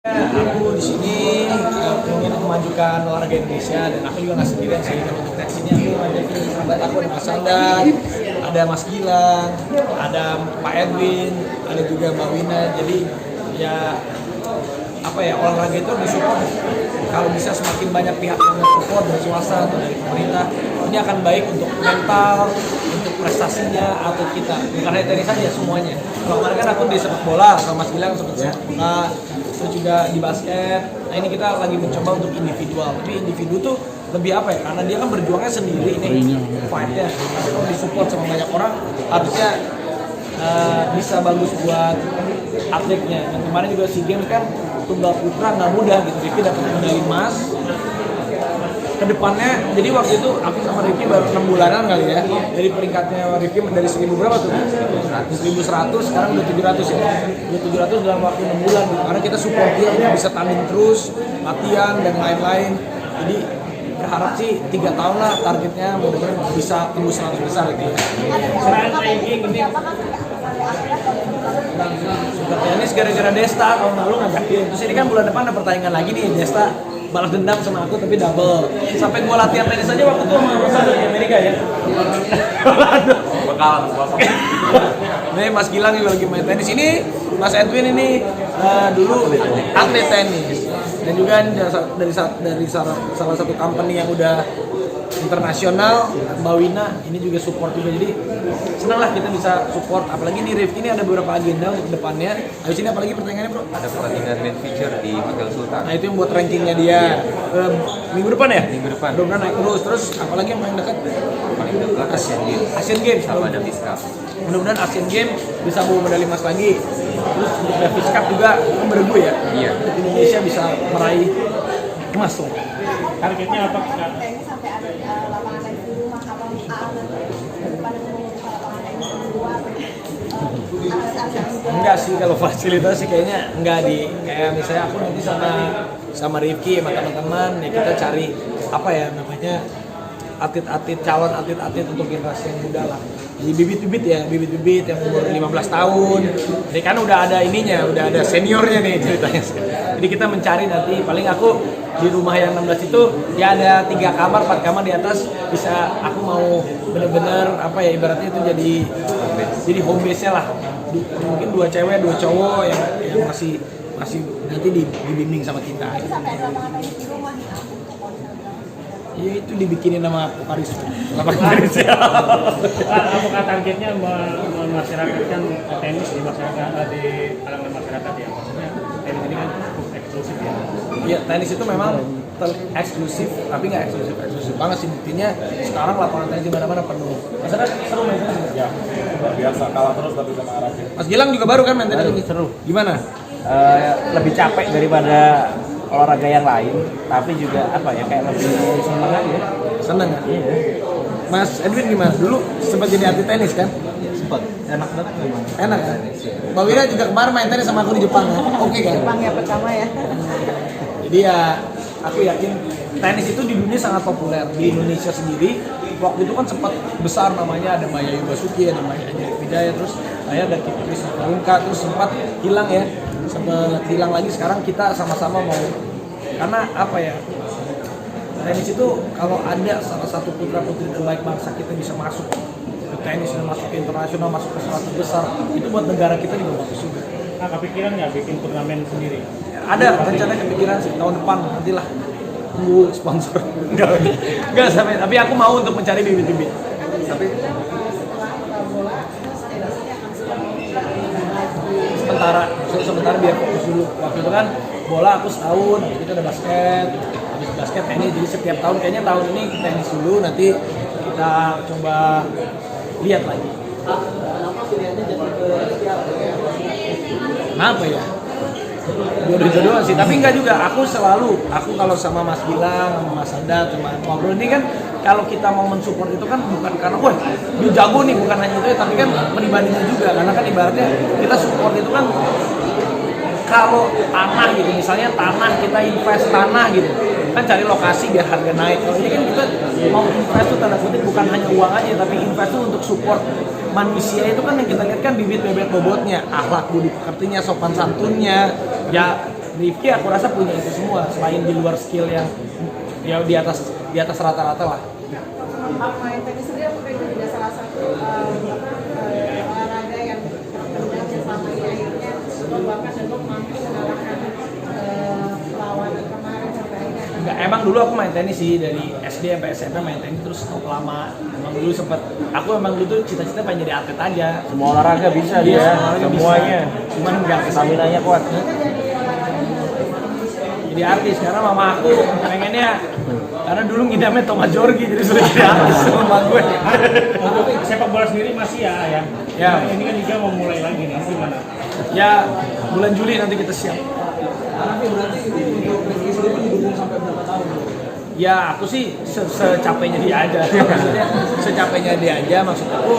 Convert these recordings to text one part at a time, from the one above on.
Aku di sini ingin memajukan olahraga Indonesia dan aku juga nggak sendirian sih. Kalau untuk di sini aku ada sahabat aku, ada Mas Sandan, ada Mas Gilang, ada Pak Edwin, ada juga Mbak Wina. Jadi ya olahraga itu disupport. Kalau bisa semakin banyak pihak yang support dari swasta atau dari pemerintah, ini akan baik untuk mental, untuk prestasinya atau kita. Bukan hanya tenis saja, semuanya. Kalau kemarin kan aku di sepak bola, sama Mas Gilang sepak bola, terus juga di basket. Nah ini kita lagi mencoba untuk individual. Tapi individu tuh lebih apa ya? Karena dia kan berjuangnya sendiri nih, fight-nya. Tapi kalau disupport sama banyak orang, harusnya bisa bagus buat atletnya. Dan kemarin juga SEA Games kan tunggal putra nggak mudah gitu. Rifki dapat medali emas. Kedepannya, jadi waktu itu aku sama Rifki baru 6 bulanan kali ya. Jadi peringkatnya Rifki dari 1000 berapa tuh? 1100, sekarang udah 700 ya. Udah 700 dalam waktu 6 bulan. Karena kita support dia untuk bisa tanding terus, latihan dan lain-lain. Jadi berharap sih 3 tahun lah targetnya, mudah-mudahan bisa tembus 100 besar gitu ya. Tenis gara-gara Desta tahun lalu ngajakin. Terus ini kan bulan depan ada pertandingan lagi nih, Desta balas dendam sama aku tapi double. Sampai gua latihan tenis aja waktu itu sama Mas Ado di Amerika ya. Bakalan. Nih Mas Gilang juga lagi main tenis. Ini Mas Edwin ini dulu atlet tenis. Dan juga dari salah satu company yang udah internasional, Mbak Wina ini juga support juga, jadi senang lah kita bisa support. Apalagi di Rifki ini ada beberapa agenda untuk depannya. Habis ini apalagi pertandingannya bro? Ada pertandingan main feature di Hotel Sultan. Nah itu yang buat rankingnya dia. Minggu depan ya? Minggu depan. Mudah-mudahan naik terus. Terus apalagi yang paling dekat? Paling dekat Asian Games. Asian Games sama ada Fiskap. Mudah-mudahan Asian Games bisa bawa medali emas lagi. Terus untuk Davis Cup juga beregu ya? Iya. Untuk Indonesia bisa meraih emas tuh. Targetnya apa? Sampai ada lapangan tenis di rumah, apa daripada membuka lapangan tenis di luar. Enggak sih, kalau fasilitas sih kayaknya enggak kayak misalnya aku nanti sama Rifki sama teman-teman ya, kita cari apa ya namanya calon atlet untuk generasi yang muda lah. Jadi bibit-bibit yang umur 15 tahun. Jadi kan udah ada ininya, udah ada seniornya nih ceritanya. Jadi kita mencari nanti, paling aku di rumah yang 16 itu ya ada 3 kamar, 4 kamar di atas, bisa aku mau bener-bener apa ya ibaratnya itu jadi home base-nya lah. Mungkin 2 cewek, 2 cowok yang masih nanti dibimbing sama kita. Sampai ada lapangan tenis di rumah ya. Iya itu dibikinin sama Paris. Lapangan tenis ya. Apakah targetnya memasyarakatkan tenis di masyarakat, di kalangan masyarakat ya? Maksudnya tenis ini kan cukup eksklusif ya? Iya, tenis itu memang eksklusif, tapi nggak eksklusif banget sih. Buktinya sekarang lapangan tenis di mana-mana penuh. Maksudnya seru main tenis? Ya, luar biasa, kalah terus tapi sama Araki. Mas Gilang juga baru kan main tenis? Seru. Gimana? Lebih capek daripada olahraga yang lain, tapi juga apa ya kayak lebih seneng aja. Seneng kan? Iya. Mas Edwin gimana? Dulu sempat jadi atlet tenis kan? Sempat. Enak banget memang. Enak kan? Mbak Wina juga kemarin main tenis sama aku di Jepang kan? Oke kan? Jepang ya pertama ya. Jadi ya aku yakin tenis itu di dunia sangat populer. Di Indonesia sendiri waktu itu kan sempat besar namanya, ada Maya Yubasuki, ada Maya Wijaya, terus saya ada Kipris Rungka, terus sempat hilang ya. Sempat hilang lagi, sekarang kita sama-sama mau, karena apa ya, tenis itu kalau ada salah satu putra-putri terbaik bangsa kita bisa masuk ke tenis dan masuk ke internasional, masuk ke 100 besar, itu buat negara kita juga bagus juga. Nah, kepikiran nggak bikin turnamen sendiri? Ada rencana kepikiran sih tahun depan, nantilah tunggu sponsor. Enggak sampai, tapi aku mau untuk mencari bibit-bibit. Tapi sementara biar fokus dulu. Waktu itu kan bola aku setahun, itu ada basket, habis basket tenis, jadi setiap tahun kayaknya tahun ini kita tenis dulu, nanti kita coba lihat lagi. Kenapa ya? Jodoh-jodohan sih, tapi enggak juga. Aku kalau sama Mas Gilang, sama Mas Anda, sama ngobrol ini kan, kalau kita mau mensupport itu kan bukan karena wah dia jago nih, bukan hanya itu ya, tapi kan pribadinya juga. Karena kan ibaratnya kita support itu kan kalau tanah gitu, misalnya tanah kita invest tanah gitu, kan cari lokasi biar harga naik. Kalau ini kan kita mau invest tuh tanda kutip bukan hanya uang aja, tapi invest tuh untuk support manusia. Itu kan yang kita lihat kan bibit bebet bobotnya, akhlak budi pekertinya, sopan santunnya, ya Rifki aku rasa punya itu semua selain di luar skill yang ya di atas rata-rata lah. Main tenis sendiri apakah itu juga salah satu olahraga yang terbenam selama ini akhirnya bahkan dan mampu mengalahkan lawan kemarin sampai akhirnya Enggak, emang dulu aku main tenis sih dari SD sampai SMP main tenis terus stop lama. Emang dulu dulu tuh cita-cita pengen jadi atlet aja. Semua olahraga bisa Iya, dia, semua olahraga semuanya. bisa. Cuman enggak Stamina-nya kuat. jadi artis karena mama aku pengennya karena dulu ngidamnya Thomas Jorgi jadi sudah jadi artis sama mama gue. Untuk sepak bola sendiri masih ya. Ya. Ini kan juga mau mulai lagi nih, gimana? Ya bulan Juli nanti kita siap. Tapi berarti ini untuk Rifki sendiri didukung sampai berapa tahun? Ya aku sih secapeknya dia aja. Maksudnya secapeknya dia aja maksud aku.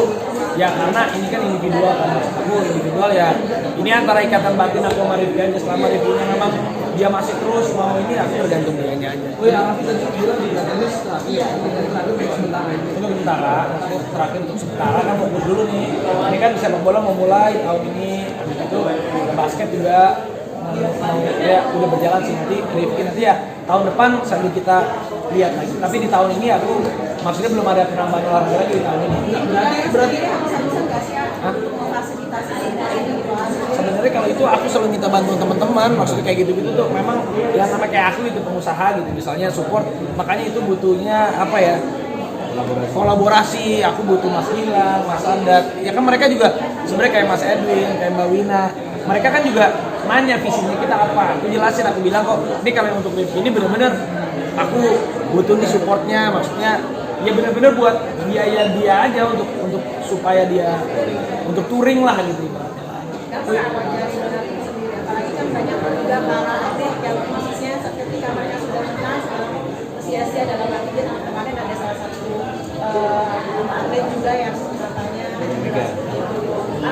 Ya karena ini kan individual kan maksud aku individual ya. Ini antara ikatan batin aku sama Rifki aja. Selama Rifkinya memang dia masih terus mau ini aku tergantung dianya aja. Oh ya Raffi tadi bilang di tenis terakhir sementara untuk sementara terakhir untuk sementara kan fokus dulu nih. Ini kan sepak bola mau mulai tahun ini. Habis itu basket juga ya udah berjalan sih nanti Rifki nanti ya tahun depan sambil kita lihat lagi. Tapi di tahun ini aku maksudnya belum ada penambahan olahraga lagi di tahun ini. Berarti bisa nggak sih memfasilitasi ini sebenarnya kalau itu aku selalu minta bantuan teman-teman maksudnya kayak gitu-gitu tuh memang yang nama kayak aku itu pengusaha gitu misalnya support makanya itu butuhnya apa ya kolaborasi aku butuh Mas Gilang, Mas Andat ya kan mereka juga sebenarnya kayak Mas Edwin, kayak Mbak Wina mereka kan juga nanya visinya kita apa aku jelasin aku bilang kok ini kalau yang untuk Rifki ini benar-benar aku butuh nih supportnya maksudnya ya benar-benar buat biaya dia aja untuk supaya dia untuk touring lah gitu apalagi kan banyak juga para atlet yang maksudnya ketika mereka sudah menang sia-sia dalam arti kemarin ada salah satu atlet juga yang katanya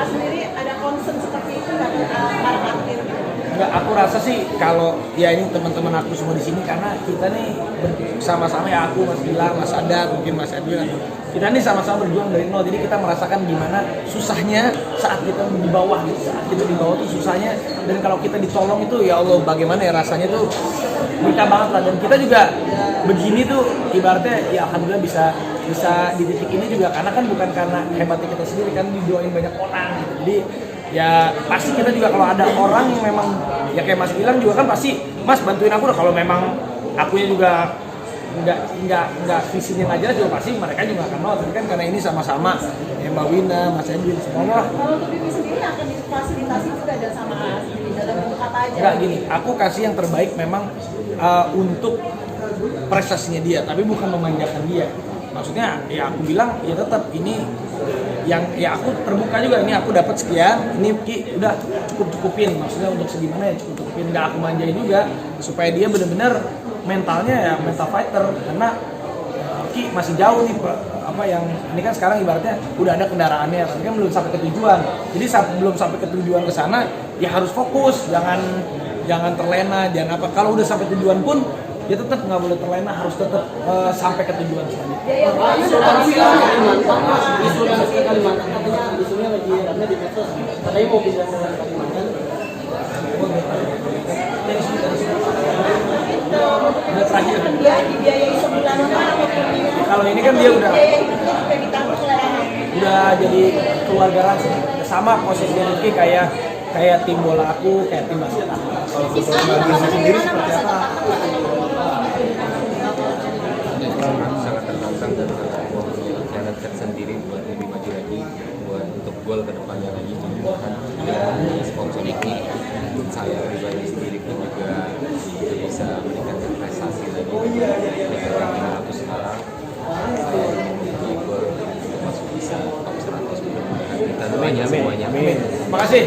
sendiri ada concern seperti itu nggak para atlet Enggak, aku rasa sih kalau ya ini teman-teman aku semua di sini karena kita nih sama-sama ya aku Mas Gilang, Mas Adat, mungkin Mas Edwin kita nih sama-sama berjuang dari nol jadi kita merasakan gimana susahnya saat kita di bawah gitu saat kita di bawah tuh susahnya dan kalau kita ditolong itu ya Allah bagaimana ya rasanya tuh kita banget lah dan kita juga begini tuh ibaratnya ya alhamdulillah bisa di titik ini juga karena kan bukan karena hebatnya kita sendiri kan didoain banyak orang gitu. Jadi ya pasti kita juga kalau ada orang yang memang ya kayak Mas Gilang juga kan pasti Mas bantuin aku kalau memang akunya juga nggak visinya nggak jelas juga pasti mereka juga akan nol tapi kan karena ini sama-sama ya Mbak Wina, Mas Edwin semuanya lah. Kalau untuk Bibi sendiri akan difasilitasi juga dan sama sendiri dalam bentuk apa aja? Enggak gini, aku kasih yang terbaik memang untuk prestasinya dia tapi bukan memanjakan dia. Maksudnya ya aku bilang ya tetap ini yang ya aku terbuka juga ini aku dapat sekian ini Ki udah cukupin maksudnya untuk segimana ya cukupin nggak aku manjain juga supaya dia benar-benar mentalnya ya mental fighter karena Ki masih jauh nih apa yang ini kan sekarang ibaratnya udah ada kendaraannya tapi kan belum sampai ke tujuan jadi belum sampai ke tujuan ke sana ya harus fokus jangan terlena jangan apa kalau udah sampai tujuan pun dia tetap nggak boleh terlena harus tetap sampai ke tujuan selanjutnya. Kalimantan katanya isunya lagi rame di medsos katanya mau pindah ke Kalimantan. Udah terakhir. Dia dibiayai sebulan apa? Kalau ini kan dia udah ditanggung oleh udah jadi keluarga langsung sama posisi Rifki kayak tim bola aku kayak tim basket aku. Kalau untuk Mbak sendiri seperti apa? Sangat tertantang dan challenge tersendiri buat lebih maju lagi buat untuk goal kedepannya lagi bahkan dengan sponsor ini saya pribadi sendiri pun juga bisa meningkatkan prestasi lagi dengan yang aku sekarang di goal untuk masuk bisa top 100 mudah-mudahan kita doanya semuanya. Terima kasih.